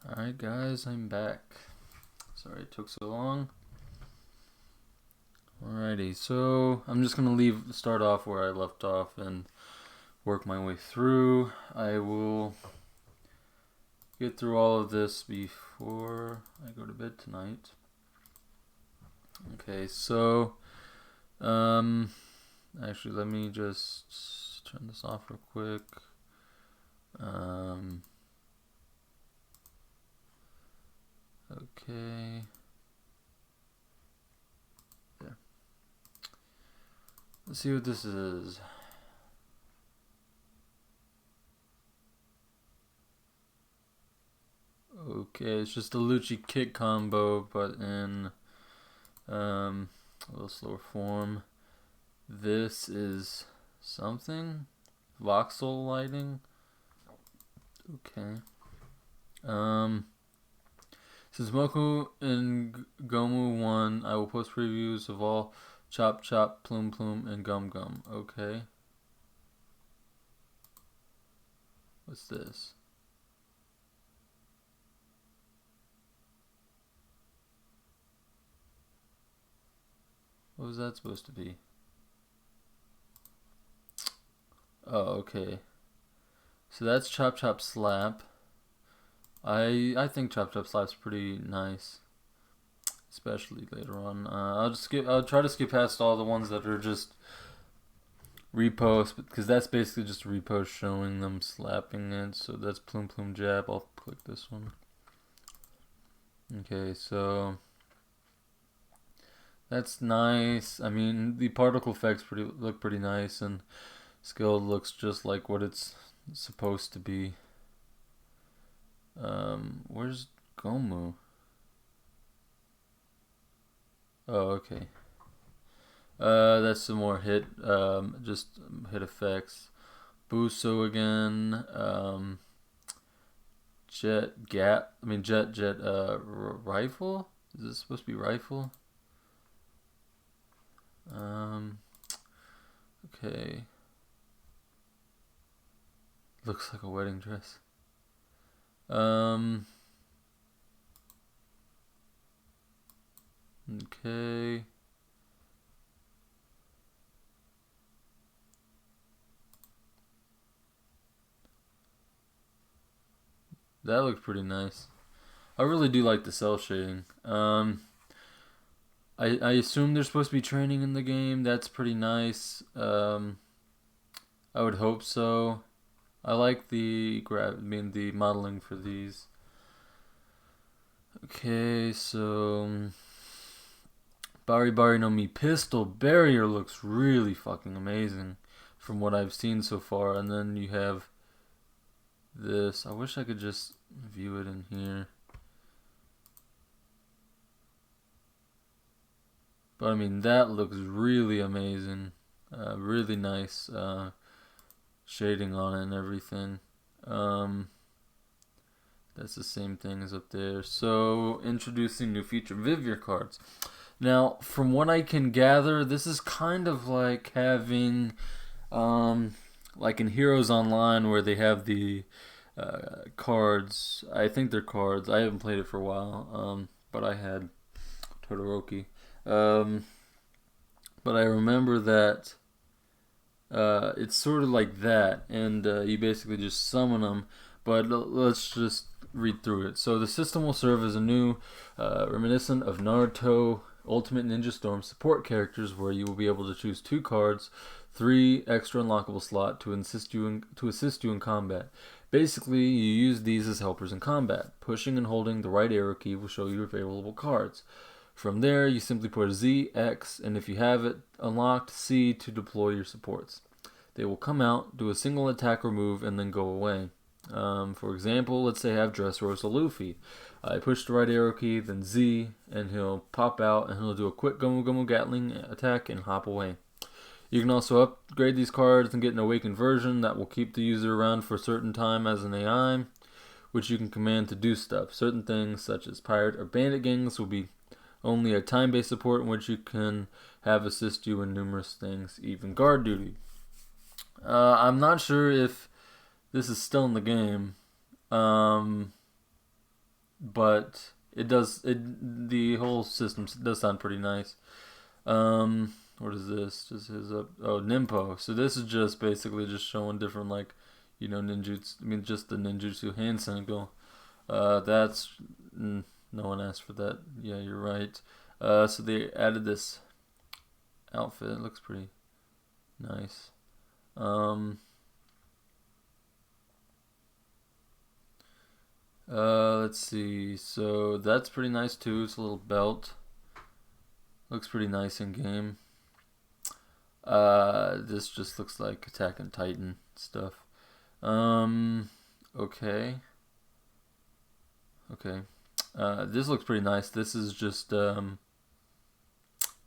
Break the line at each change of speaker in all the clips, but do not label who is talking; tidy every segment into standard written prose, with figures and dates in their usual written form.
Alright guys, I'm back. Sorry it took so long. Alrighty, so I'm just gonna start off where I left off and work my way through. I will get through all of this before I go to bed tonight. Okay, so actually let me just turn this off real quick. Okay. There. Let's see what this is. Okay, it's just a Lucci kick combo, but in a little slower form. This is something. Voxel lighting. Okay. Since Moku and Gomu won, I will post previews of all Chop Chop, Plume Plume, and Gum Gum. Okay. What's this? What was that supposed to be? Oh, okay. So that's Chop Chop Slap. I think Chop Chop Slap's pretty nice, especially later on. I'll try to skip past all the ones that are just reposts, because that's basically just a repost showing them slapping it. So that's Plume Plume Jab. I'll click this one. Okay, so that's nice. I mean, the particle effects look pretty nice, and skill looks just like what it's supposed to be. Where's Gomu? Oh, okay. That's some more just hit effects. Buso again. Rifle? Is this supposed to be rifle? Okay. Looks like a wedding dress. Okay. That looks pretty nice. I really do like the cell shading. I assume there's supposed to be training in the game. That's pretty nice. I would hope so. I like the modeling for these. Okay, so Bari Bari no Mi pistol barrier looks really fucking amazing from what I've seen so far. And then you have this. I wish I could just view it in here. But I mean, that looks really amazing. Really nice shading on it and everything. That's the same thing as up there. So, introducing new feature, Vivier cards. Now, from what I can gather, this is kind of like having, like in Heroes Online, where they have the cards. I think they're cards. I haven't played it for a while, but I had Todoroki. But I remember that it's sort of like that, and you basically just summon them. But let's just read through it. So the system will serve as a new, reminiscent of Naruto Ultimate Ninja Storm support characters, where you will be able to choose 2 cards, 3 extra unlockable slot to assist you in combat. Basically, you use these as helpers in combat. Pushing and holding the right arrow key will show you available cards. From there, you simply put a Z, X, and if you have it unlocked, C to deploy your supports. They will come out, do a single attack or move, and then go away. For example, let's say I have Dressrosa Luffy. I push the right arrow key, then Z, and he'll pop out, and he'll do a quick Gomu Gomu Gatling attack and hop away. You can also upgrade these cards and get an awakened version that will keep the user around for a certain time as an AI, which you can command to do stuff. Certain things, such as pirate or bandit gangs, will be only a time-based support in which you can have assist you in numerous things, even guard duty. I'm not sure if this is still in the game. but the whole system does sound pretty nice. What is this? Just his Nimpo. So this is just basically just showing different like, ninjutsu. I mean, just the ninjutsu hand cycle. That's no one asked for that. Yeah, you're right. So they added this outfit. It looks pretty nice. Let's see. So that's pretty nice too. It's a little belt. Looks pretty nice in game. This just looks like Attack on Titan stuff. Okay. Okay. This looks pretty nice. This is just, I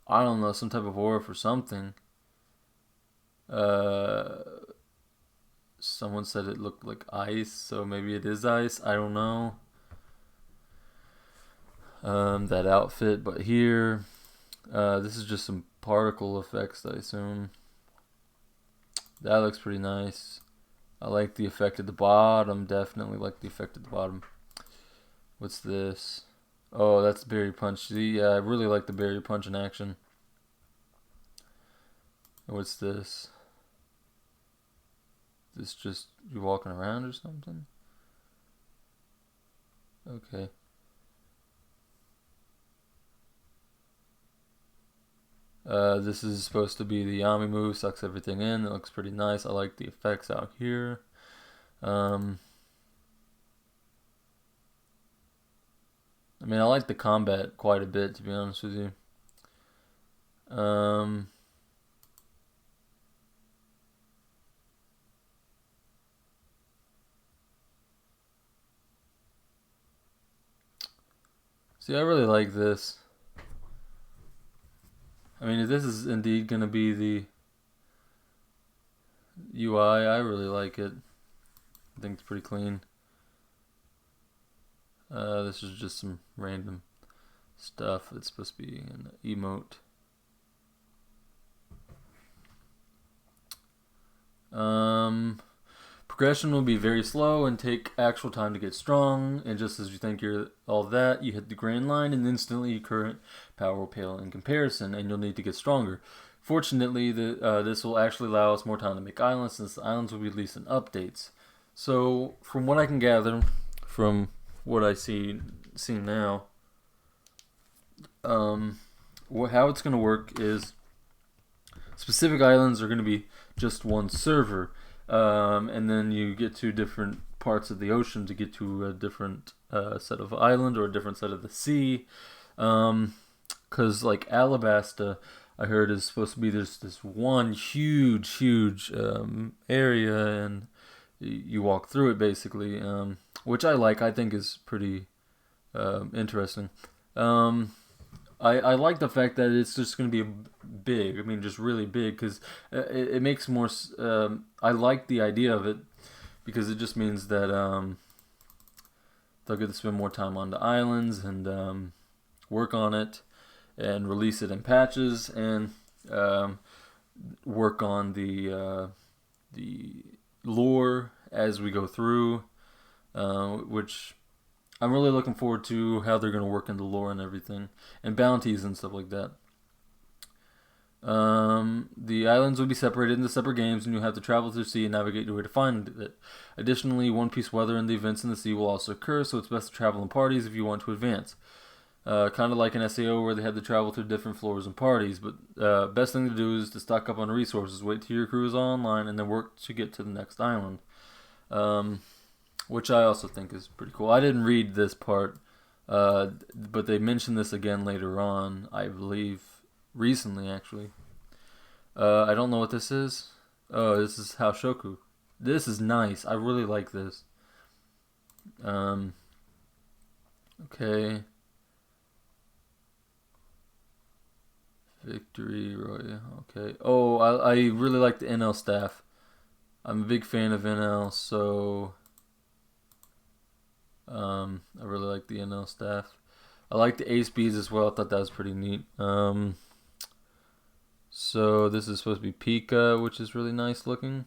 don't know, some type of aura for something. Someone said it looked like ice, so maybe it is ice. I don't know. That outfit, but here, this is just some particle effects, I assume. That looks pretty nice. I like the effect at the bottom. Definitely like the effect at the bottom. What's this? Oh, that's Berry Punch. See, yeah, I really like the Berry Punch in action. What's this? This just you walking around or something? Okay. This is supposed to be the Yami move, sucks everything in. It looks pretty nice. I like the effects out here. I mean, I like the combat quite a bit, to be honest with you. See, I really like this. I mean, if this is indeed going to be the UI, I really like it. I think it's pretty clean. This is just some random stuff. It's supposed to be an emote. Progression will be very slow and take actual time to get strong, and just as you think you're all that, you hit the grand line and instantly your current power will pale in comparison, and you'll need to get stronger. Fortunately, this will actually allow us more time to make islands, since the islands will be released in updates. So, from what I can gather, from what I see now, how it's going to work is specific islands are going to be just one server. And then you get to different parts of the ocean to get to a different set of island or a different set of the sea. Because like Alabasta, I heard is supposed to be this one huge area, and you walk through it basically, which I like. I think is pretty interesting. I like the fact that it's just going to be big. I mean, just really big, because it makes more. I like the idea of it because it just means that they'll get to spend more time on the islands and work on it and release it in patches and work on the lore as we go through, which I'm really looking forward to how they're going to work in the lore and everything, and bounties and stuff like that. The islands will be separated into separate games, and you'll have to travel through the sea and navigate your way to find it. Additionally, One Piece weather and the events in the sea will also occur, so it's best to travel in parties if you want to advance. Kind of like an SAO where they had to travel through different floors and parties, but best thing to do is to stock up on resources, wait till your crew is online, and then work to get to the next island. Which I also think is pretty cool. I didn't read this part, but they mentioned this again later on, I believe, recently actually. I don't know what this is. Oh, this is Haoshoku. This is nice. I really like this. Okay. Victory Royale. Okay. Oh, I really like the NL staff. I'm a big fan of NL, so I really like the NL staff. I like the Ace Bees as well. I thought that was pretty neat. So this is supposed to be Pika, which is really nice looking.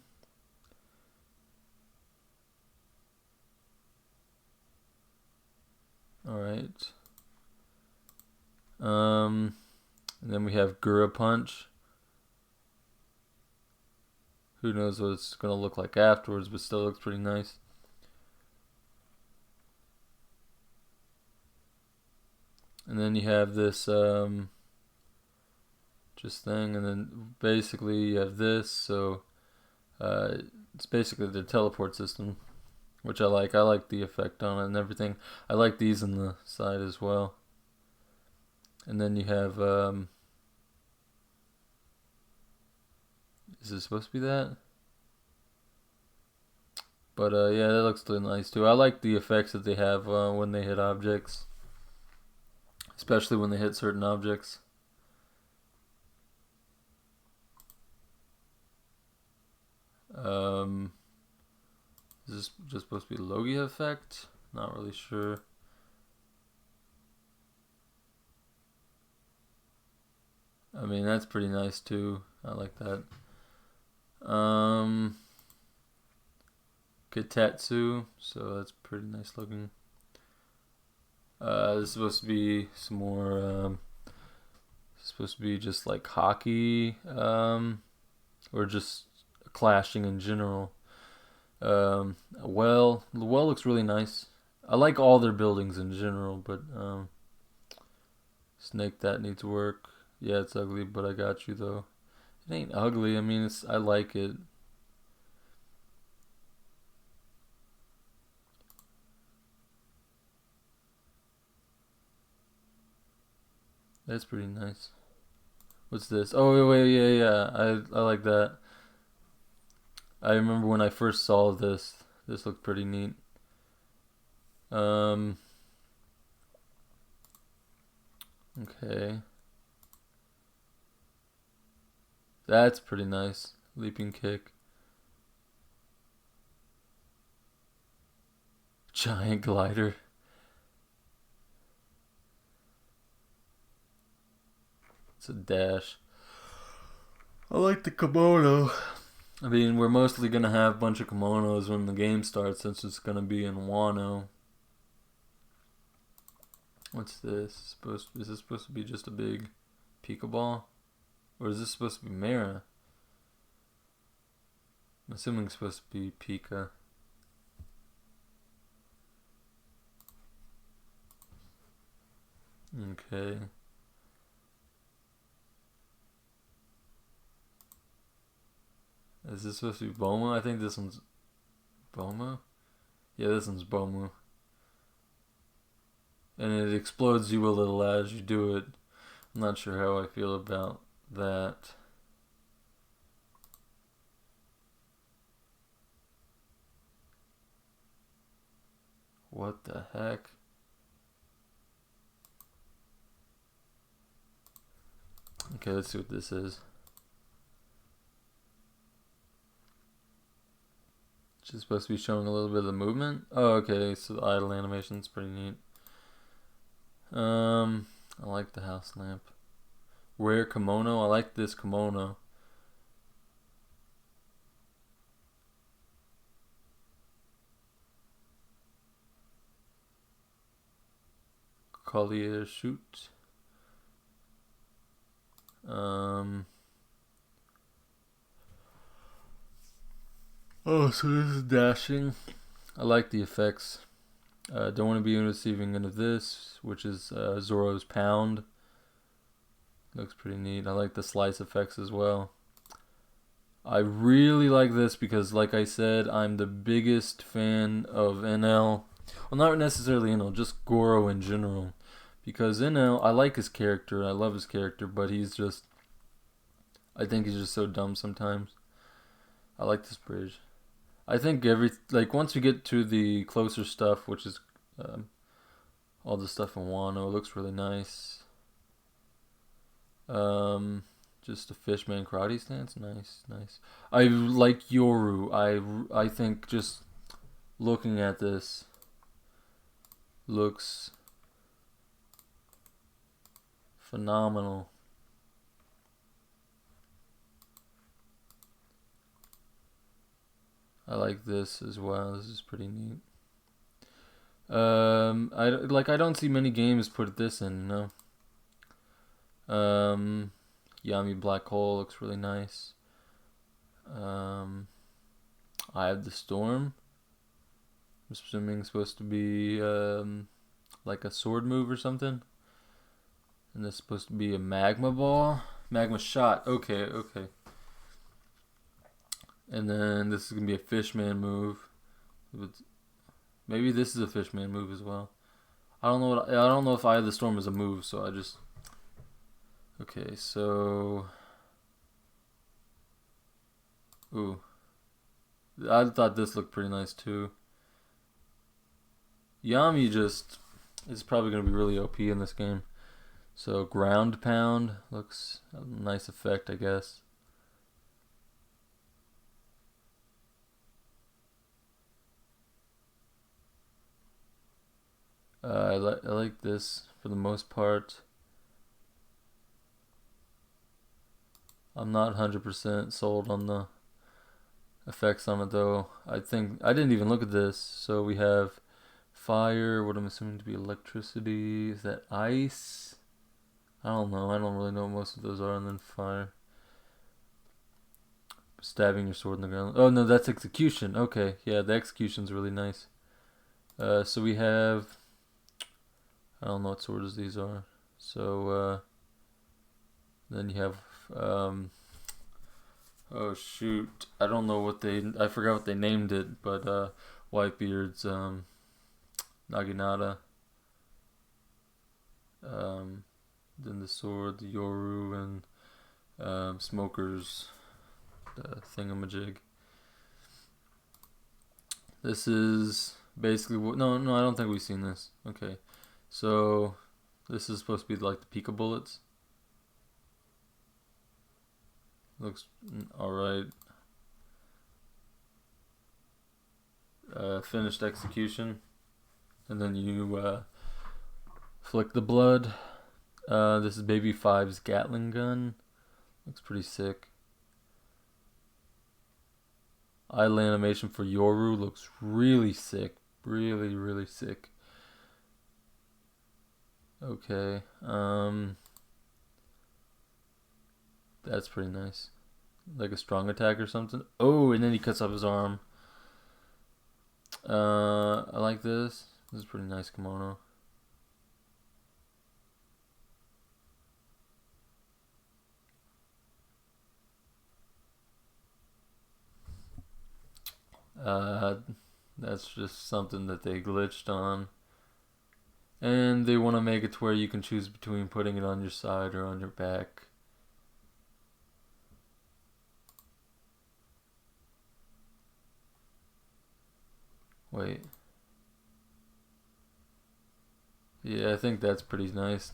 Right. And then we have Gura Punch. Who knows what it's gonna look like afterwards, but still looks pretty nice. And then you have this just thing, and then basically you have this. So it's basically the teleport system, which I like. I like the effect on it and everything. I like these on the side as well. And then you have is it supposed to be that? But yeah, that looks really nice too. I like the effects that they have when they hit objects, especially when they hit certain objects. Is this just supposed to be a Logia effect? Not really sure. I mean, that's pretty nice too. I like that. Kitetsu, so that's pretty nice looking. This is supposed to be some more. Supposed to be just like hockey, or just clashing in general. The well looks really nice. I like all their buildings in general, but Snake, that needs work. Yeah, it's ugly, but I got you though. It ain't ugly. I mean, I like it. That's pretty nice. What's this? Oh wait, yeah. I like that. I remember when I first saw this. This looked pretty neat. Okay. That's pretty nice. Leaping kick. Giant glider. It's a dash. I like the kimono. I mean, we're mostly gonna have a bunch of kimonos when the game starts, since it's gonna be in Wano. What's this? Is this supposed to be just a big Pika ball? Or is this supposed to be Mera? I'm assuming it's supposed to be Pika. Okay. Is this supposed to be Boma? I think this one's Boma? Yeah, this one's Bomu. And it explodes you a little as you do it. I'm not sure how I feel about that. What the heck? Okay, let's see what this is. It's just supposed to be showing a little bit of the movement. Oh, okay, so the idle animation's pretty neat. I like the house lamp. Rare kimono. I like this kimono. Collier shoot. Oh, so this is dashing. I like the effects. Don't want to be receiving end of this, which is Zoro's pound. Looks pretty neat. I like the slice effects as well. I really like this because, like I said, I'm the biggest fan of NL. Well, not necessarily NL, just Goro in general. Because NL, I like his character, I love his character, but I think he's just so dumb sometimes. I like this bridge. I think once we get to the closer stuff, which is all the stuff in Wano, it looks really nice. Just a fishman karate stance, nice. I like Yoru. I think just looking at this looks phenomenal. I like this as well. This is pretty neat. I don't see many games put this in. No. Yummy Black Hole looks really nice. Eye of the Storm. I'm assuming supposed to be like a sword move or something. And this is supposed to be a magma ball. Magma shot. Okay, okay. And then this is gonna be a fishman move. Maybe this is a fishman move as well. I don't know if Eye of the Storm is a move, so I just. Okay, so. Ooh. I thought this looked pretty nice too. Yami just is probably gonna be really OP in this game. So ground pound looks a nice effect, I guess. I like this for the most part. I'm not 100% sold on the effects on it though. I think I didn't even look at this. So we have fire, what I'm assuming to be electricity. Is that ice? I don't know. I don't really know what most of those are. And then fire. Stabbing your sword in the ground. Oh no, that's execution. Okay, yeah, the execution's really nice. So we have. I don't know what swords these are. So then you have. Oh shoot! I don't know what they. I forgot what they named it, but Whitebeard's Naginata. Then the sword, the Yoru, and Smoker's thingamajig. This is basically what. No, I don't think we've seen this. Okay, so this is supposed to be like the Pika bullets. Looks alright. Finished execution, and then you flick the blood. This is Baby Five's Gatling gun. Looks pretty sick. Idle animation for Yoru looks really sick. Really, really sick. Okay. That's pretty nice. Like a strong attack or something. Oh, and then he cuts off his arm. I like this. This is a pretty nice kimono. That's just something that they glitched on. And they want to make it to where you can choose between putting it on your side or on your back. Wait. Yeah, I think that's pretty nice.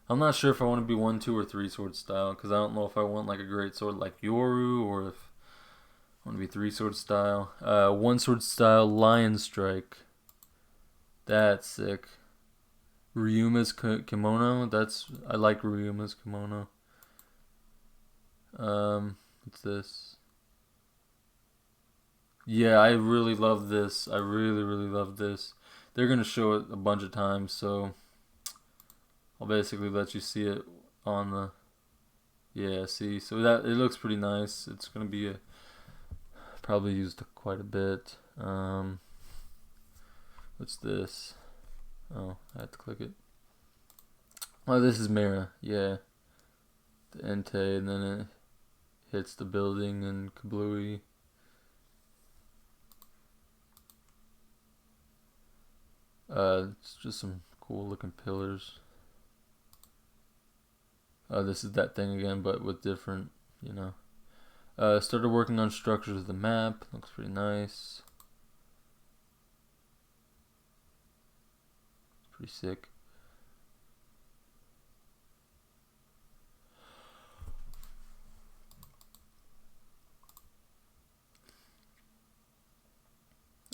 I'm not sure if I want to be 1, 2, or 3 sword style, because I don't know if I want like a great sword like Yoru or if I want to be 3 sword style. 1 sword style Lion Strike. That's sick. Ryuma's kimono. I like Ryuma's kimono. What's this? Yeah, I really love this. I really, really love this. They're gonna show it a bunch of times, so I'll basically let you see it on the. Yeah, see, so that it looks pretty nice. It's gonna be probably used quite a bit. What's this? Oh, I had to click it. Oh, this is Mira. Yeah, the Entei, and then it hits the building and kablooey. It's just some cool looking pillars. This is that thing again, but with different, you know. Started working on structures of the map. Looks pretty nice. Pretty sick.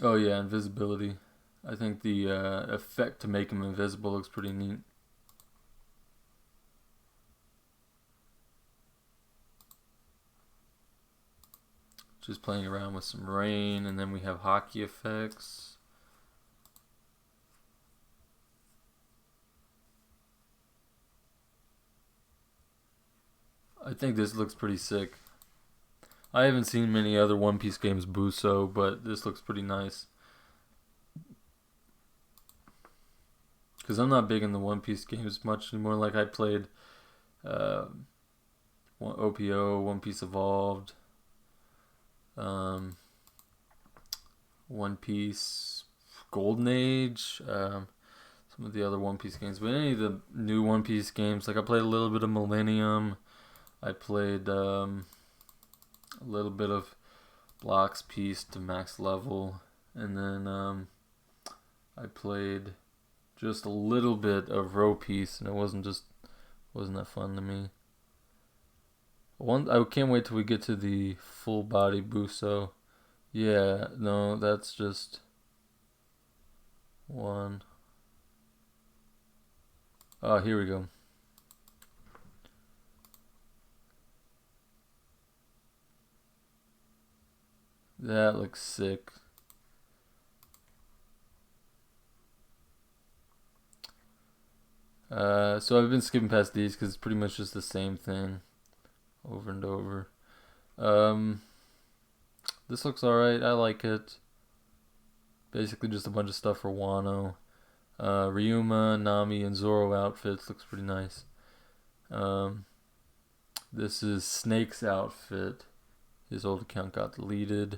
Oh yeah, invisibility. I think the effect to make him invisible looks pretty neat. Just playing around with some rain, and then we have hockey effects. I think this looks pretty sick. I haven't seen many other One Piece games boost so, but this looks pretty nice. Because I'm not big in the One Piece games much anymore. Like I played OPO, One Piece Evolved, One Piece Golden Age, some of the other One Piece games. But any of the new One Piece games, like I played a little bit of Millennium. I played a little bit of Blocks Piece to max level, and then I played just a little bit of Row Piece, and it wasn't that fun to me. I can't wait till we get to the full body Buso. Yeah, no, that's just one. Oh, here we go. That looks sick. So I've been skipping past these because it's pretty much just the same thing over and over. This looks alright. I like it. Basically just a bunch of stuff for Wano. Ryuma, Nami, and Zoro outfits. Looks pretty nice. This is Snake's outfit. His old account got deleted.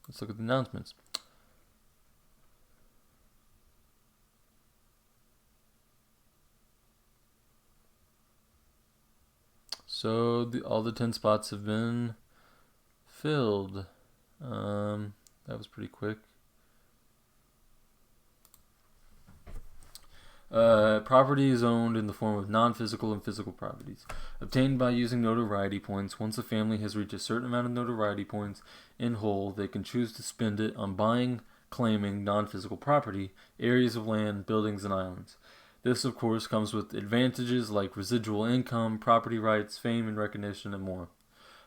Let's look at the announcements. So all the 10 spots have been filled. That was pretty quick. Property is owned in the form of non-physical and physical properties, obtained by using notoriety points. Once a family has reached a certain amount of notoriety points in whole, they can choose to spend it on buying, claiming non-physical property, areas of land, buildings, and islands. This, of course, comes with advantages like residual income, property rights, fame and recognition, and more.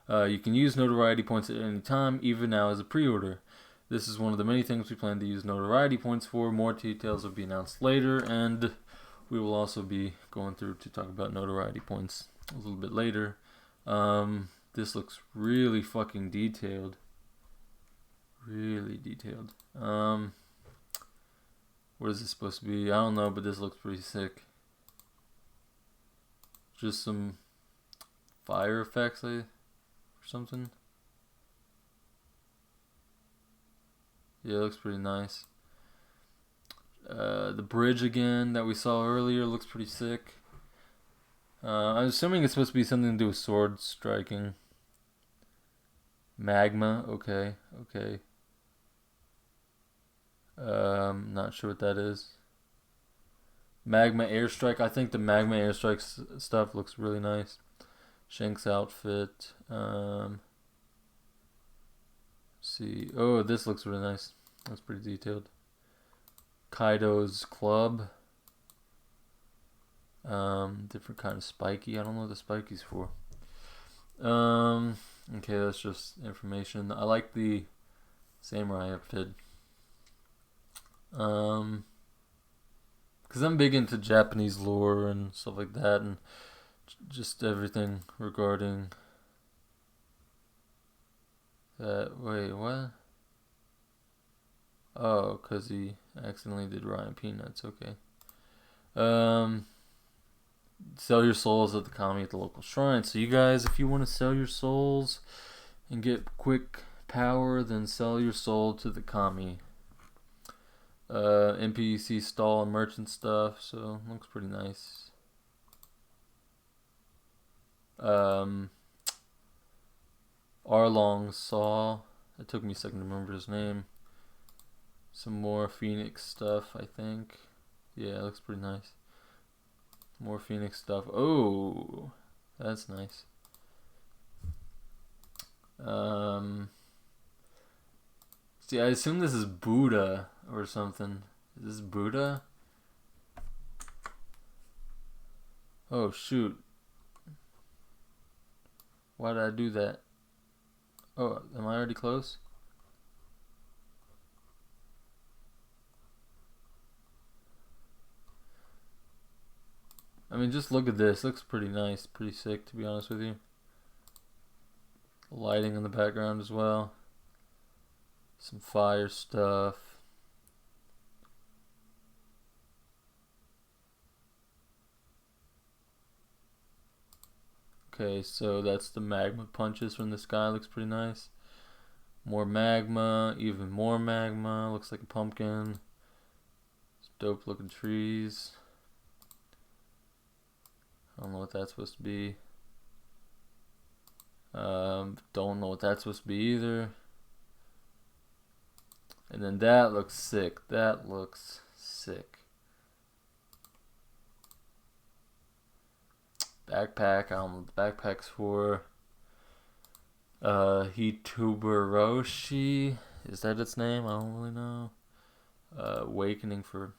You can use notoriety points at any time, even now as a pre-order. This is one of the many things we plan to use notoriety points for. More details will be announced later, and we will also be going through to talk about notoriety points a little bit later. This looks really fucking detailed. Really detailed. What is this supposed to be? I don't know, but this looks pretty sick. Just some fire effects or something. Yeah, it looks pretty nice. The bridge again that we saw earlier looks pretty sick. I'm assuming it's supposed to be something to do with sword striking. Magma, okay. Not sure what that is. Magma airstrike. I think the magma airstrike stuff looks really nice. Shank's outfit. See. Oh, this looks really nice. That's pretty detailed. Kaido's club. Different kind of spiky. I don't know what the spiky's for. Okay, that's just information. I like the samurai outfit. Because I'm big into Japanese lore and stuff like that, and just everything regarding that. Wait, what? Oh, because he accidentally did Ryan Peanuts. Okay. Sell your souls at the kami at the local shrine. So you guys, if you want to sell your souls and get quick power, then sell your soul to the kami. NPC stall and merchant stuff, so looks pretty nice. Arlong Saw. It took me a second to remember his name. Some more Phoenix stuff, I think. Yeah, it looks pretty nice. More Phoenix stuff. Oh, that's nice. See, I assume this is Buddha or something. Is this Buddha? Oh, shoot. Why did I do that? Oh, am I already close? I mean, just look at this. Looks pretty nice, pretty sick, to be honest with you. Lighting in the background as well. Some fire stuff. Okay, so that's the magma punches from this guy. Looks pretty nice. More magma, even more magma. Looks like a pumpkin. Some dope looking trees. I don't know what that's supposed to be. Don't know what that's supposed to be either. And then that looks sick. That looks sick. Backpack. I don't know what the backpack's for. Hitubaroshi. Is that its name? I don't really know. Awakening for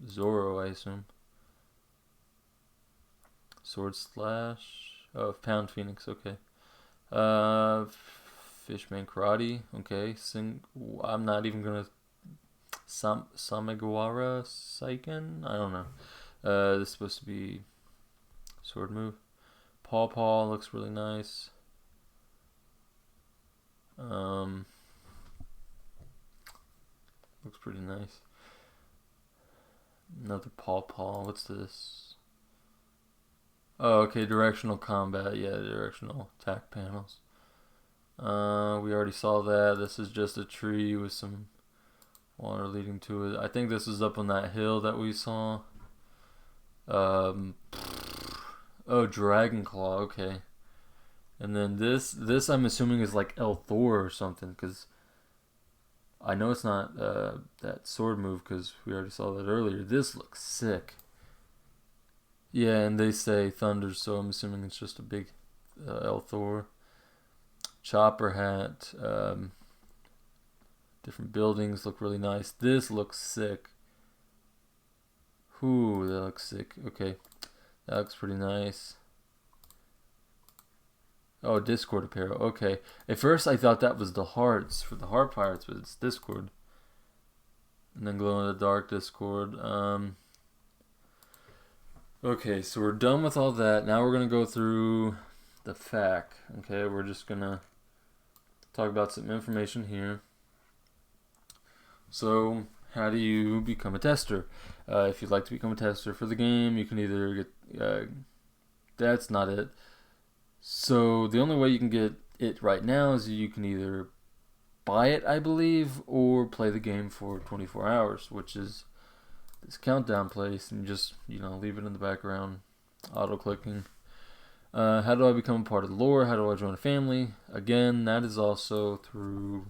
Zoro, I assume. Sword slash. Oh, Pound Phoenix. Okay. Fishman Karate. Okay. I'm not even gonna. Samegawara Saiken. I don't know. This is supposed to be sword move. Paw Paw looks really nice. Looks pretty nice. Another Paw Paw. What's this? Oh, okay. Directional combat. Yeah, directional attack panels. We already saw that. This is just a tree with some water leading to it. I think this is up on that hill that we saw. Oh, Dragon Claw. Okay. And then this I'm assuming is like El Thor or something, because I know it's not that sword move, because we already saw that earlier. This looks sick. Yeah, and they say thunder, so I'm assuming it's just a big El Thor. Chopper hat. Different buildings look really nice. This looks sick. Ooh, that looks sick. Okay, that looks pretty nice. Oh, Discord apparel. Okay. At first I thought that was the hearts for the heart pirates, but it's Discord. And then glow in the dark Discord. Okay, so we're done with all that. Now we're gonna go through the FAQ. Okay, we're just gonna talk about some information here. So, how do you become a tester? If you'd like to become a tester for the game, you can either get. That's not it. So the only way you can get it right now is you can either buy it, I believe, or play the game for 24 hours, which is this countdown place, and just leave it in the background, auto clicking. How do I become a part of the lore? How do I join a family? Again, that is also through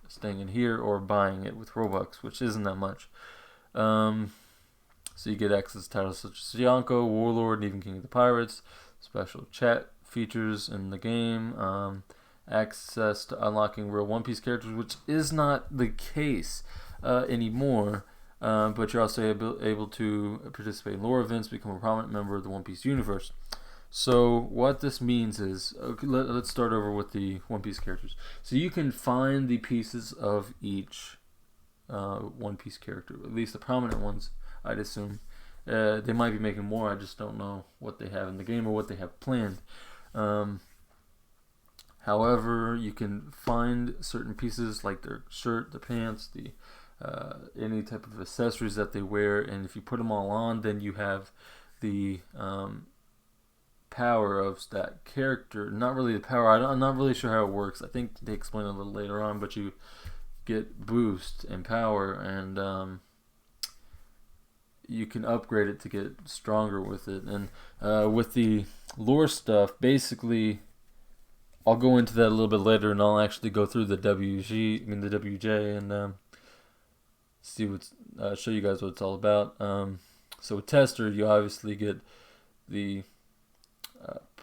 staying in here or buying it with Robux, which isn't that much. So you get access to titles such as Yonko, Warlord, and even King of the Pirates, special chat features in the game, access to unlocking real One Piece characters, which is not the case anymore, but you're also able to participate in lore events, become a prominent member of the One Piece universe. So what this means is, okay, let's start over with the One Piece characters. So you can find the pieces of each One Piece character, at least the prominent ones, I'd assume. They might be making more, I just don't know what they have in the game or what they have planned. However, you can find certain pieces like their shirt, the pants, the any type of accessories that they wear, and if you put them all on, then you have the power of that character. Not really the power. I'm not really sure how it works. I think they explain a little later on, but you get boost and power, and you can upgrade it to get stronger with it. And with the lore stuff, basically, I'll go into that a little bit later, and I'll actually go through the WJ, and see show you guys what it's all about. So with Tester, you obviously get the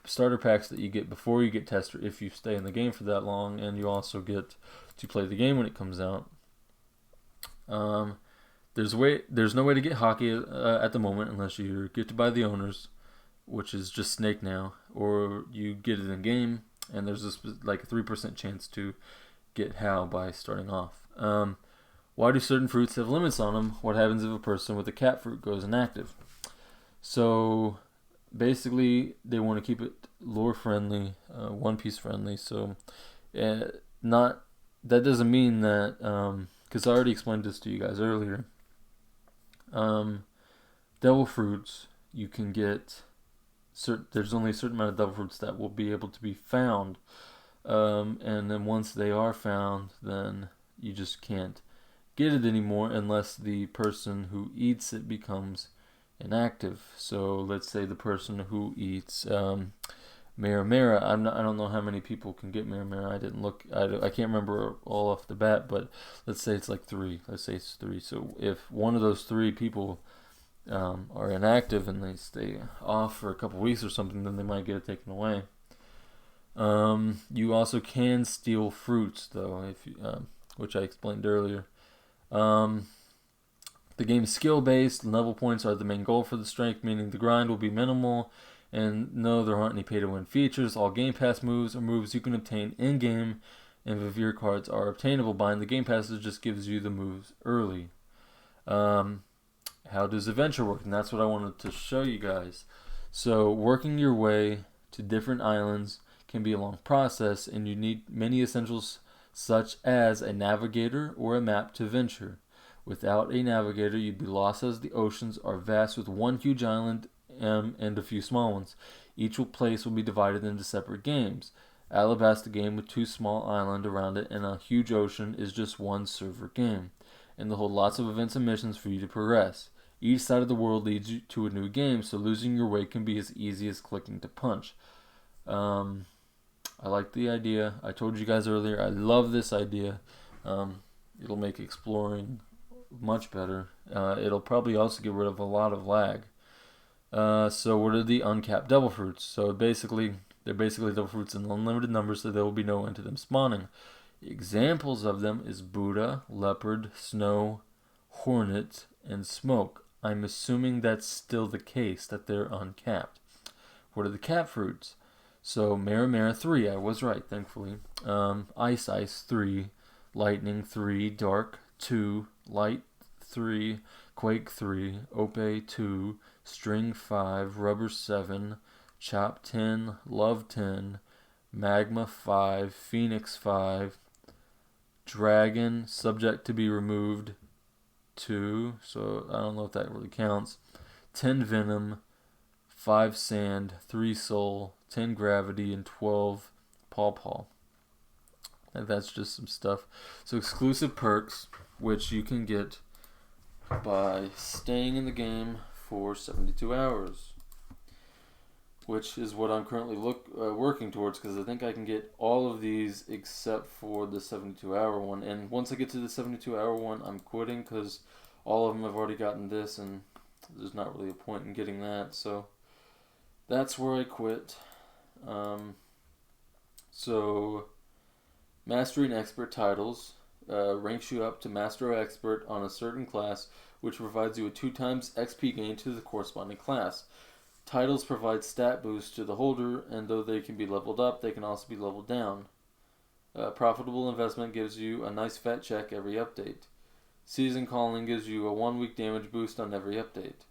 starter packs that you get before you get Tester if you stay in the game for that long, and you also get to play the game when it comes out. There's no way to get hockey at the moment unless you get to buy the owners, which is just Snake now, or you get it in game, and there's a 3% chance to get How by starting off. Why do certain fruits have limits on them? What happens if a person with a cat fruit goes inactive? So basically they want to keep it lore friendly, One Piece friendly. So, not that doesn't mean that because I already explained this to you guys earlier. Um, Devil fruits you can get. There's only a certain amount of devil fruits that will be able to be found, and then once they are found, then you just can't get it anymore unless the person who eats it becomes inactive. So let's say the person who eats Mara. I don't know how many people can get Mara. I didn't look. I can't remember all off the bat, but let's say it's like three. Let's say it's three. So if one of those three people are inactive and they stay off for a couple weeks or something, then they might get it taken away. You also can steal fruits, though, if you, which I explained earlier. The game is skill based. Level points are the main goal for the strength, meaning the grind will be minimal. And no, there aren't any pay to win features. All Game Pass moves are moves you can obtain in game, and Vivir cards are obtainable. Buying the Game Pass just gives you the moves early. How does adventure work? And that's what I wanted to show you guys. So, working your way to different islands can be a long process, and you need many essentials such as a navigator or a map to venture. Without a navigator, you'd be lost as the oceans are vast with one huge island and a few small ones. Each place will be divided into separate games. Alabasta game with two small islands around it and a huge ocean is just one server game, and they'll hold lots of events and missions for you to progress. Each side of the world leads you to a new game, so losing your way can be as easy as clicking to punch. I like the idea. I told you guys earlier, I love this idea. It'll make exploring much better. It'll probably also get rid of a lot of lag. So what are the uncapped devil fruits? So they're basically devil fruits in unlimited numbers, so there will be no end to them spawning. Examples of them is Buddha, leopard, snow, hornet, and smoke. I'm assuming that's still the case, that they're uncapped. What are the cap fruits? So Mara 3, I was right, thankfully. Ice 3, Lightning 3, Dark 2, Light 3, Quake 3, Ope 2, String 5, Rubber 7, Chop 10, Love 10, Magma 5, Phoenix 5, Dragon, Subject to be removed 2, so I don't know if that really counts. 10 Venom, 5 Sand, 3 Soul, 10 Gravity, and 12 Paw. And that's just some stuff. So exclusive perks, which you can get by staying in the game for 72 hours. Which is what I'm currently working towards, because I think I can get all of these except for the 72-hour one. And once I get to the 72-hour one, I'm quitting, because all of them have already gotten this, and there's not really a point in getting that. So that's where I quit. So Mastery and Expert titles ranks you up to Master or Expert on a certain class, which provides you a 2 times XP gain to the corresponding class. Titles provide stat boosts to the holder, and though they can be leveled up, they can also be leveled down. Profitable investment gives you a nice fat check every update. Season Calling gives you a 1-week damage boost on every update.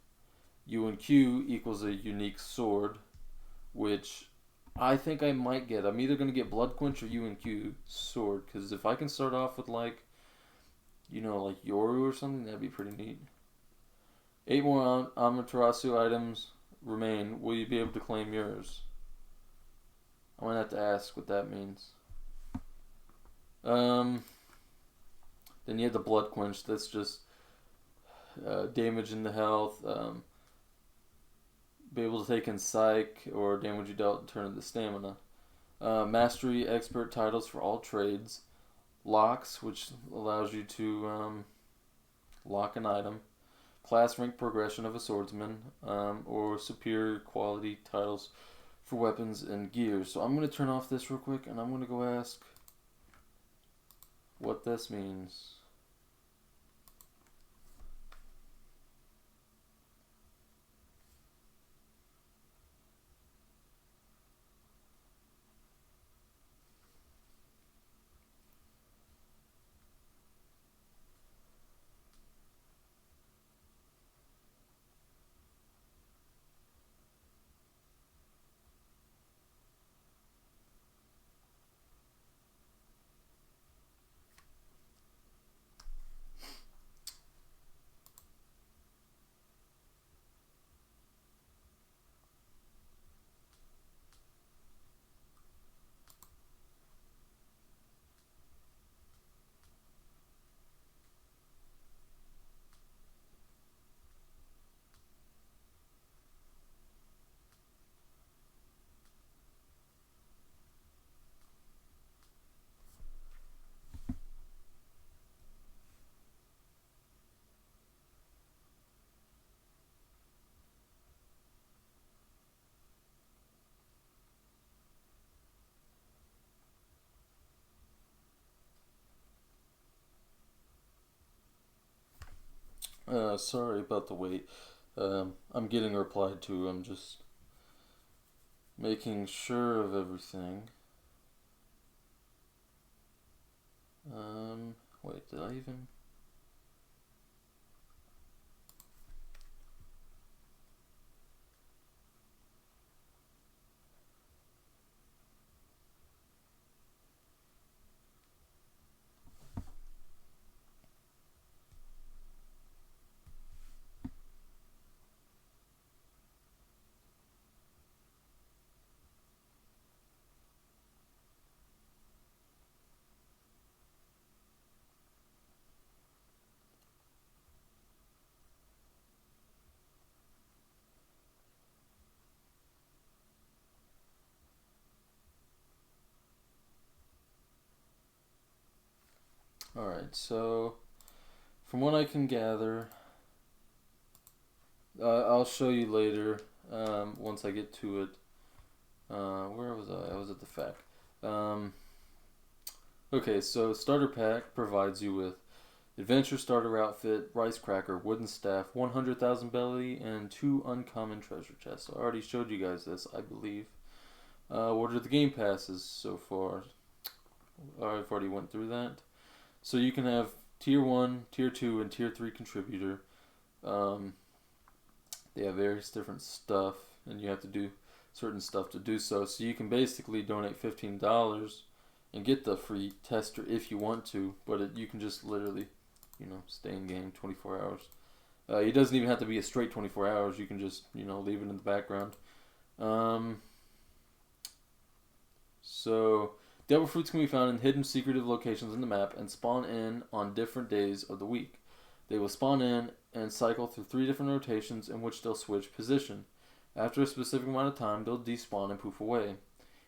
U&Q equals a unique sword, which I think I might get. I'm either going to get Blood Quench or U&Q sword, because if I can start off with like Yoru or something, that'd be pretty neat. 8 more Amaterasu items remain. Will you be able to claim yours? I'm going to have to ask what that means. Then you have the Blood Quench. That's just damage in the health. Be able to take in Psych or damage you dealt and turn into stamina. Mastery Expert titles for all trades. Locks, which allows you to lock an item. Class rank progression of a swordsman, or superior quality titles for weapons and gear. So I'm going to turn off this real quick, and I'm going to go ask what this means. Sorry about the wait. I'm getting replied to. I'm just making sure of everything. Wait, did I even? Alright, so from what I can gather, I'll show you later once I get to it. Where was I? I was at the fact. Okay, so Starter Pack provides you with Adventure Starter Outfit, Rice Cracker, Wooden Staff, 100,000 Belly, and 2 Uncommon Treasure Chests. I already showed you guys this, I believe. What are the Game Passes so far? I've already went through that. So you can have Tier 1, Tier 2, and Tier 3 Contributor. They have various different stuff, and you have to do certain stuff to do so. So you can basically donate $15 and get the free tester if you want to, but you can just literally, stay in game 24 hours. It doesn't even have to be a straight 24 hours. You can just, leave it in the background. So devil fruits can be found in hidden secretive locations in the map and spawn in on different days of the week. They will spawn in and cycle through 3 different rotations in which they'll switch position. After a specific amount of time, they'll despawn and poof away.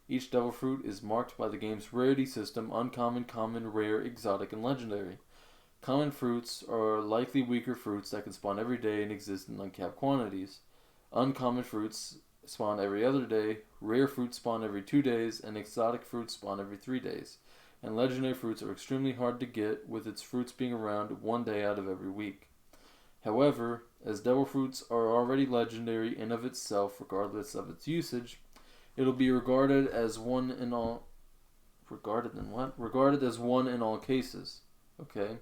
Each devil fruit is marked by the game's rarity system: uncommon, common, rare, exotic, and legendary. Common fruits are likely weaker fruits that can spawn every day and exist in uncapped quantities. Uncommon fruits spawn every other day, rare fruits spawn every 2 days, and exotic fruits spawn every 3 days. And legendary fruits are extremely hard to get, with its fruits being around 1 day out of every week. However, as devil fruits are already legendary in of itself regardless of its usage, it'll be regarded as one in all cases. Okay?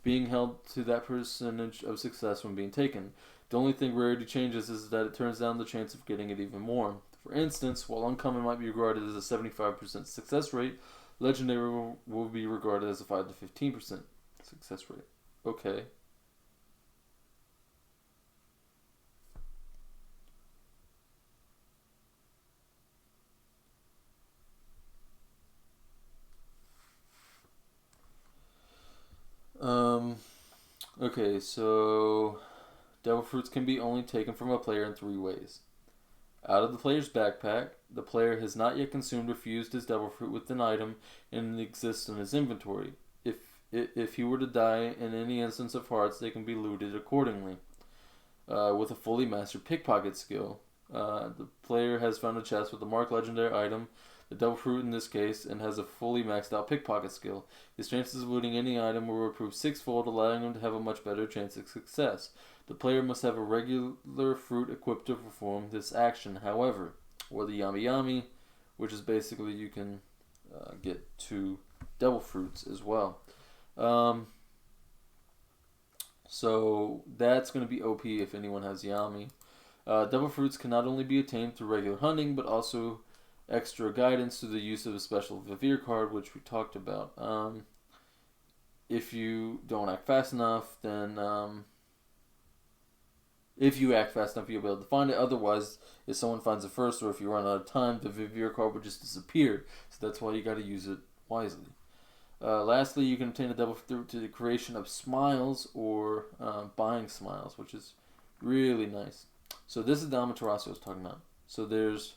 Being held to that percentage of success when being taken. The only thing rarity changes is that it turns down the chance of getting it even more. For instance, while uncommon might be regarded as a 75% success rate, legendary will be regarded as a 5 to 15% success rate. Okay. Okay, so devil fruits can be only taken from a player in 3 ways. Out of the player's backpack, the player has not yet consumed or fused his devil fruit with an item and it exists in his inventory. If he were to die in any instance of hearts, they can be looted accordingly. With a fully mastered pickpocket skill, the player has found a chest with a marked legendary item, the devil fruit in this case, and has a fully maxed out pickpocket skill. His chances of looting any item will improve 6-fold, allowing him to have a much better chance of success. The player must have a regular fruit equipped to perform this action, however, or the Yami Yami, which is basically you can get 2 devil fruits as well. So that's going to be OP if anyone has Yami. Devil fruits can not only be attained through regular hunting, but also extra guidance through the use of a special Vivir card, which we talked about. If you don't act fast enough, then if you act fast enough, you'll be able to find it. Otherwise, if someone finds it first, or if you run out of time, the Vivir card will just disappear. So that's why you got to use it wisely. Lastly, you can obtain a devil fruit to the creation of smiles or buying smiles, which is really nice. So this is the Amaterasu I was talking about. So there's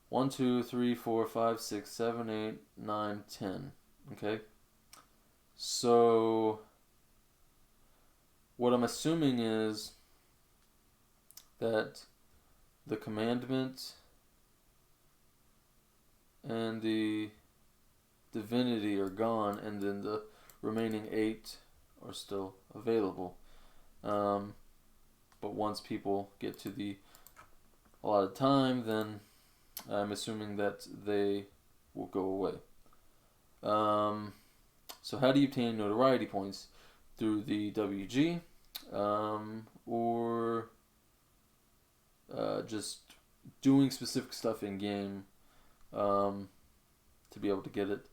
1, 2, 3, 4, 5, 6, 7, 8, 9, 10. Okay? So what I'm assuming is that the commandment and the divinity are gone, and then the remaining 8 are still available. But once people get to the allotted time, then I'm assuming that they will go away. So how do you obtain notoriety points? Through the WG, or just doing specific stuff in game to be able to get it.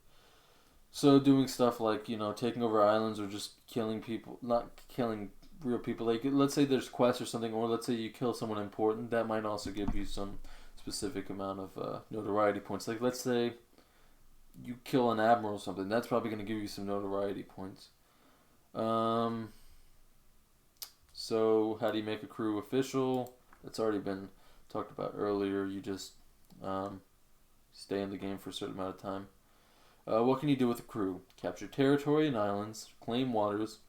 So doing stuff like, taking over islands or just killing people, not killing real people. Like, let's say there's quests or something, or let's say you kill someone important, that might also give you some specific amount of notoriety points. Like, let's say you kill an admiral or something, that's probably going to give you some notoriety points. So how do you make a crew official? That's already been talked about earlier. You just stay in the game for a certain amount of time. What can you do with a crew? Capture territory and islands, claim waters,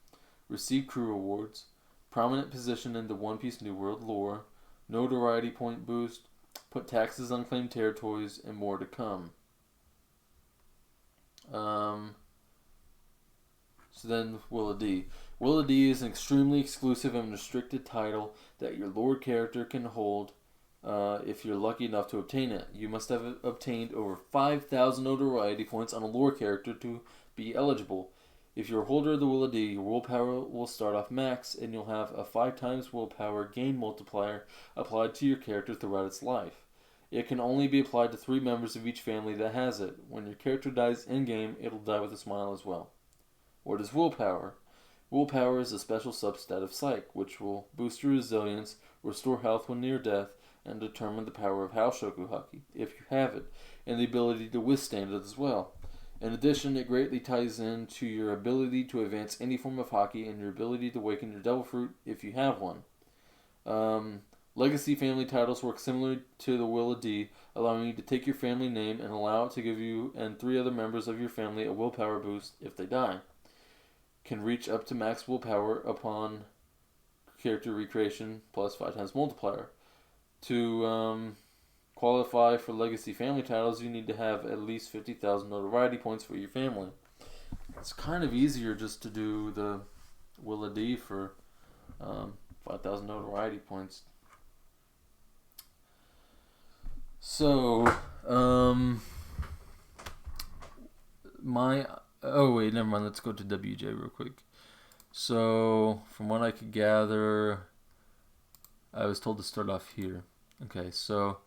receive crew awards, prominent position in the One Piece New World lore, notoriety point boost, put taxes on claimed territories, and more to come. So then Willa D. Willa D is an extremely exclusive and restricted title that your lord character can hold if you're lucky enough to obtain it. You must have obtained over 5,000 notoriety points on a lore character to be eligible. If you're a holder of the Willa D, your willpower will start off max, and you'll have a 5 times willpower gain multiplier applied to your character throughout its life. It can only be applied to 3 members of each family that has it. When your character dies in-game, it'll die with a smile as well. What is willpower? Willpower is a special substat of Psych, which will boost your resilience, restore health when near death, and determine the power of Haoshoku Haki, if you have it, and the ability to withstand it as well. In addition, it greatly ties into your ability to advance any form of Haki and your ability to awaken your Devil Fruit if you have one. Legacy family titles work similarly to the Willa D, allowing you to take your family name and allow it to give you and 3 other members of your family a willpower boost if they die. Can reach up to max willpower upon character recreation plus 5 times multiplier. To qualify for legacy family titles, you need to have at least 50,000 notoriety points for your family. It's kind of easier just to do the Willa D for 5,000 notoriety points. So, oh wait, never mind, let's go to WJ real quick. So, from what I could gather, I was told to start off here. Okay, so,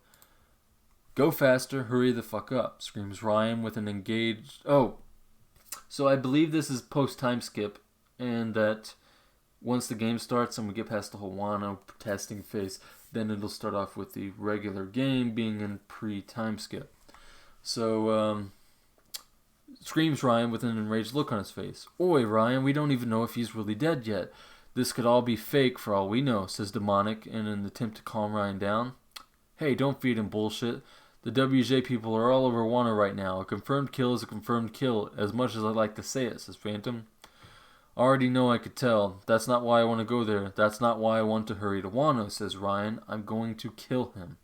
go faster, hurry the fuck up, screams Ryan with an engaged... Oh, so I believe this is post-time skip, and that once the game starts and we get past the whole Wano testing phase, then it'll start off with the regular game being in pre-time skip. So, screams Ryan with an enraged look on his face. Oi, Ryan, we don't even know if he's really dead yet. This could all be fake for all we know, says Demonic in an attempt to calm Ryan down. Hey, don't feed him bullshit. The WJ people are all over Wano right now. A confirmed kill is a confirmed kill, as much as I like to say it, says Phantom. Already know I could tell. That's not why I want to go there. That's not why I want to hurry to Wano, says Ryan. I'm going to kill him.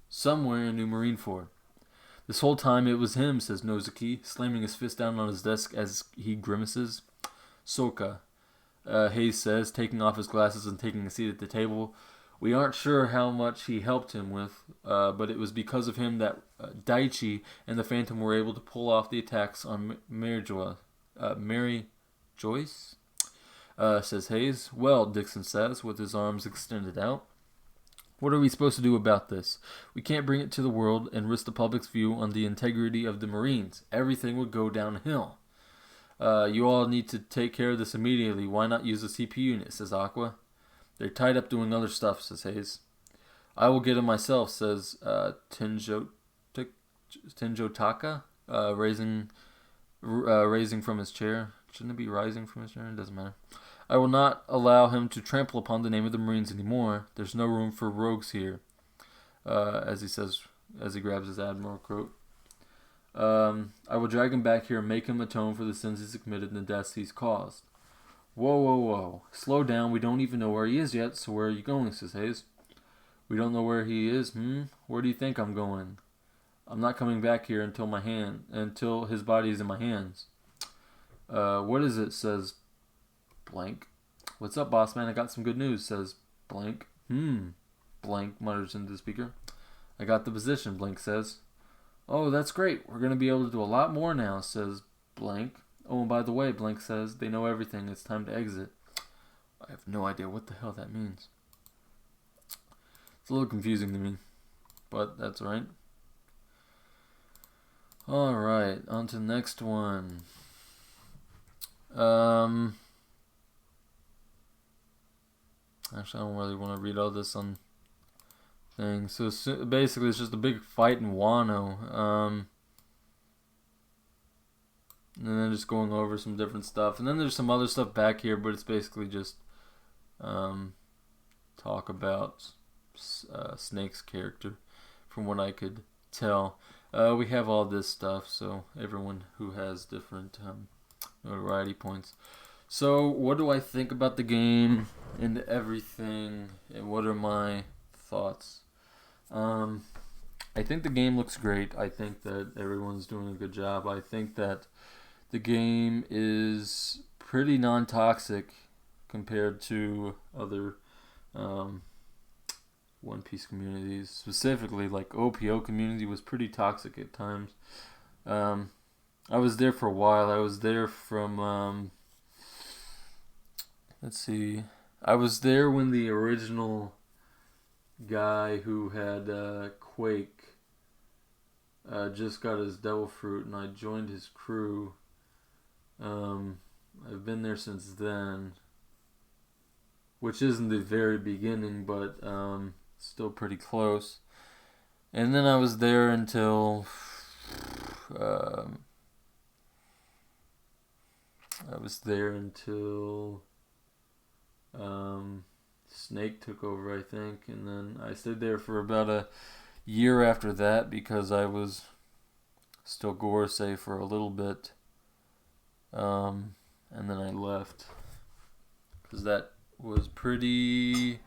Somewhere in New Marineford. This whole time it was him, says Nozuki, slamming his fist down on his desk as he grimaces. Soka, Hayes says, taking off his glasses and taking a seat at the table. We aren't sure how much he helped him with, but it was because of him that Daichi and the Phantom were able to pull off the attacks on Mary Joyce, says Hayes. Well, Dixon says, with his arms extended out. What are we supposed to do about this? We can't bring it to the world and risk the public's view on the integrity of the Marines. Everything would go downhill. You all need to take care of this immediately. Why not use a CP unit, says Aqua. They're tied up doing other stuff, says Hayes. I will get him myself, says Tenjo Taka, raising from his chair. Shouldn't it be rising from his chair? It doesn't matter. I will not allow him to trample upon the name of the Marines anymore. There's no room for rogues here, as he says, as he grabs his Admiral coat. I will drag him back here and make him atone for the sins he's committed and the deaths he's caused. Whoa. Slow down. We don't even know where he is yet, so where are you going, says Hayes. We don't know where he is, Where do you think I'm going? I'm not coming back here until his body is in my hands. What is it, says blank. "What's up, boss man? I got some good news," says Blank. Blank mutters into the speaker. "I got the position," Blank says. "Oh, that's great. We're going to be able to do a lot more now," says Blank. "Oh, and by the way," Blank says, "they know everything. It's time to exit." I have no idea what the hell that means. It's a little confusing to me, but that's alright. Alright, on to the next one. Actually, I don't really want to read all this on thing. So basically, it's just a big fight in Wano. And then just going over some different stuff. And then there's some other stuff back here, but it's basically just talk about Snake's character, from what I could tell. We have all this stuff, so everyone who has different notoriety points. So, what do I think about the game and everything, and what are my thoughts? I think the game looks great. I think that everyone's doing a good job. I think that the game is pretty non-toxic compared to other One Piece communities. Specifically, like OPO community was pretty toxic at times. I was there for a while. I was there from let's see. I was there when the original guy who had Quake just got his Devil Fruit, and I joined his crew. I've been there since then, which isn't the very beginning, but still pretty close. And then I was there until Snake took over, I think, and then I stayed there for about a year after that because I was still Gorosei for a little bit, and then I left because that was pretty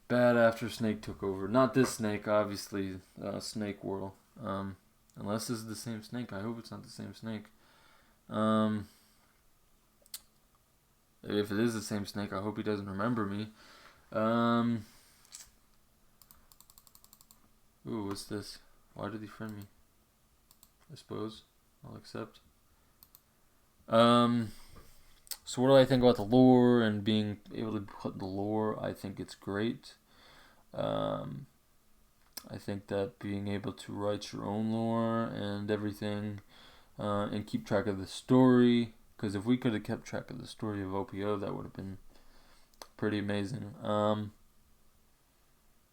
bad after Snake took over. Not this Snake, obviously, Snake World. Unless this is the same Snake. I hope it's not the same Snake. If it is the same Snake, I hope he doesn't remember me. Ooh, what's this? Why did he friend me? I suppose I'll accept. So what do I think about the lore and being able to put the lore? I think it's great. I think that being able to write your own lore and everything, and keep track of the story, because if we could have kept track of the story of OPO, that would have been pretty amazing.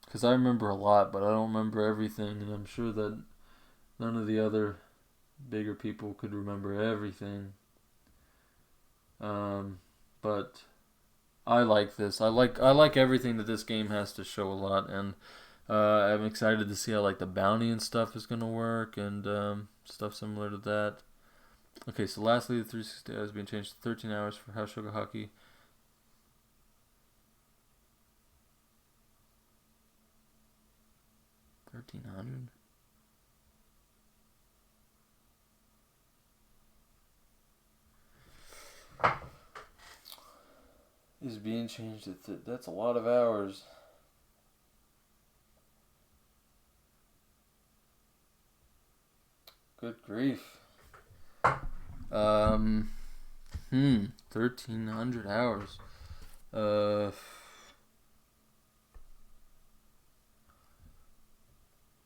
Because I remember a lot, but I don't remember everything, and I'm sure that none of the other bigger people could remember everything. But I like this. I like everything that this game has to show a lot, and I'm excited to see how like the bounty and stuff is gonna work, and stuff similar to that. Okay, so lastly, the 360 hours being changed to 13 hours for House Sugar Hockey. $1,300. Is being changed to that's a lot of hours. Good grief. 1,300 hours.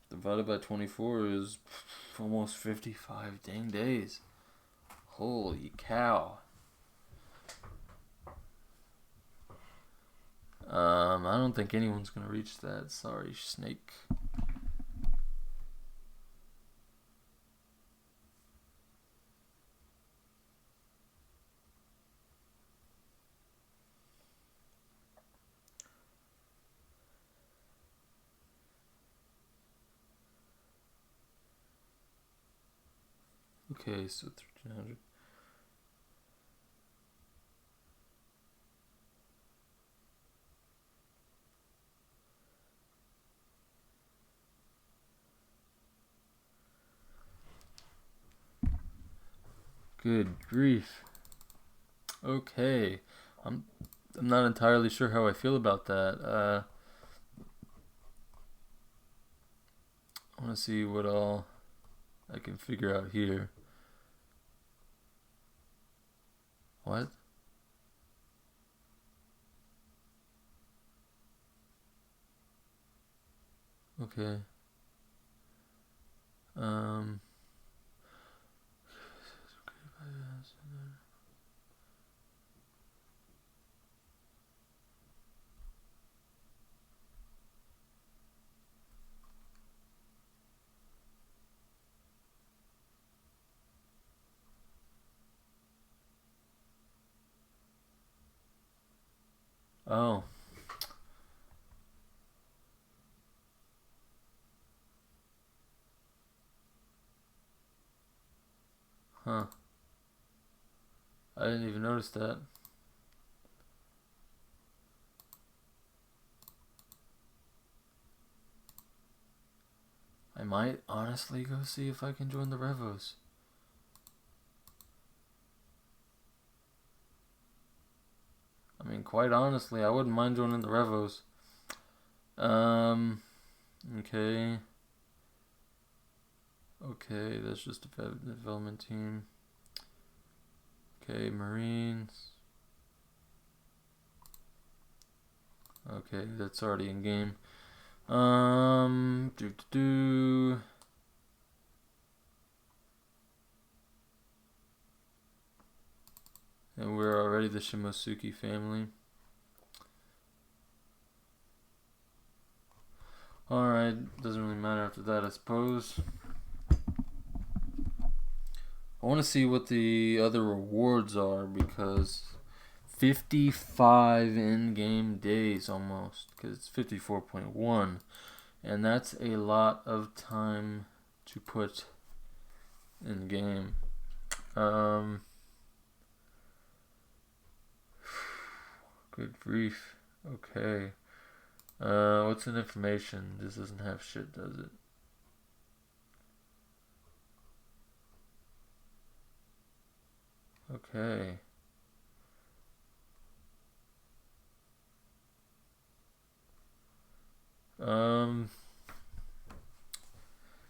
Divided by 24 is almost 55 dang days. Holy cow. I don't think anyone's gonna reach that. Sorry, Snake. Okay, so 1,300. Good grief. Okay, I'm I'm not entirely sure how I feel about that. I want to see what all I can figure out here. What? Okay. Um. Oh. Huh. I didn't even notice that. I might honestly go see if I can join the Revos. I mean, quite honestly, I wouldn't mind joining the Revos. Okay. Okay, that's just a development team. Okay, Marines. Okay, that's already in game. And we're already the Shimosuke family. Alright, doesn't really matter after that, I suppose. I want to see what the other rewards are, because 55 in-game days almost, because it's 54.1, and that's a lot of time to put in game. Good grief. Okay. What's in information? This doesn't have shit, does it? Okay.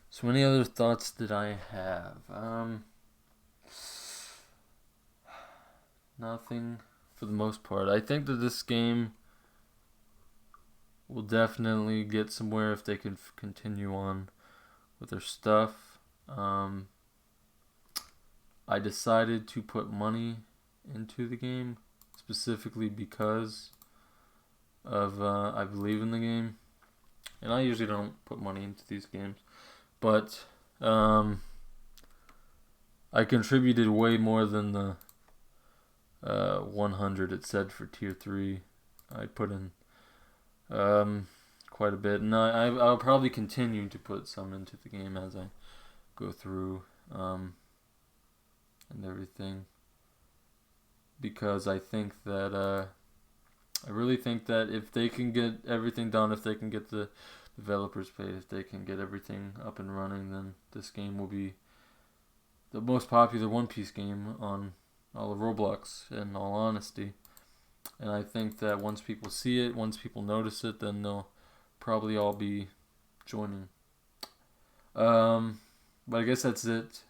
So many other thoughts did I have? Nothing for the most part. I think that this game will definitely get somewhere if they can continue on with their stuff. I decided to put money into the game specifically because of I believe in the game, and I usually don't put money into these games, but I contributed way more than the 100 it said for tier 3. I put in quite a bit, and I'll probably continue to put some into the game as I go through and everything, because I think that I really think that if they can get everything done, if they can get the developers paid, if they can get everything up and running, then this game will be the most popular One Piece game on all of Roblox, in all honesty. And I think that once people see it, once people notice it, then they'll probably all be joining. But I guess that's it.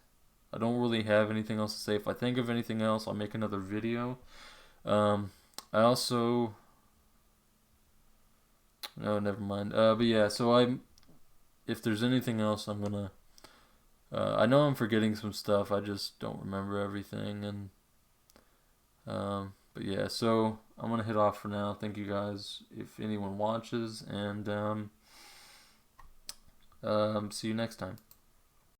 I don't really have anything else to say. If I think of anything else, I'll make another video. I also... No, never mind. But yeah, so if there's anything else, I'm gonna... I know I'm forgetting some stuff. I just don't remember everything. And but yeah, so I'm gonna hit off for now. Thank you guys if anyone watches, and see you next time.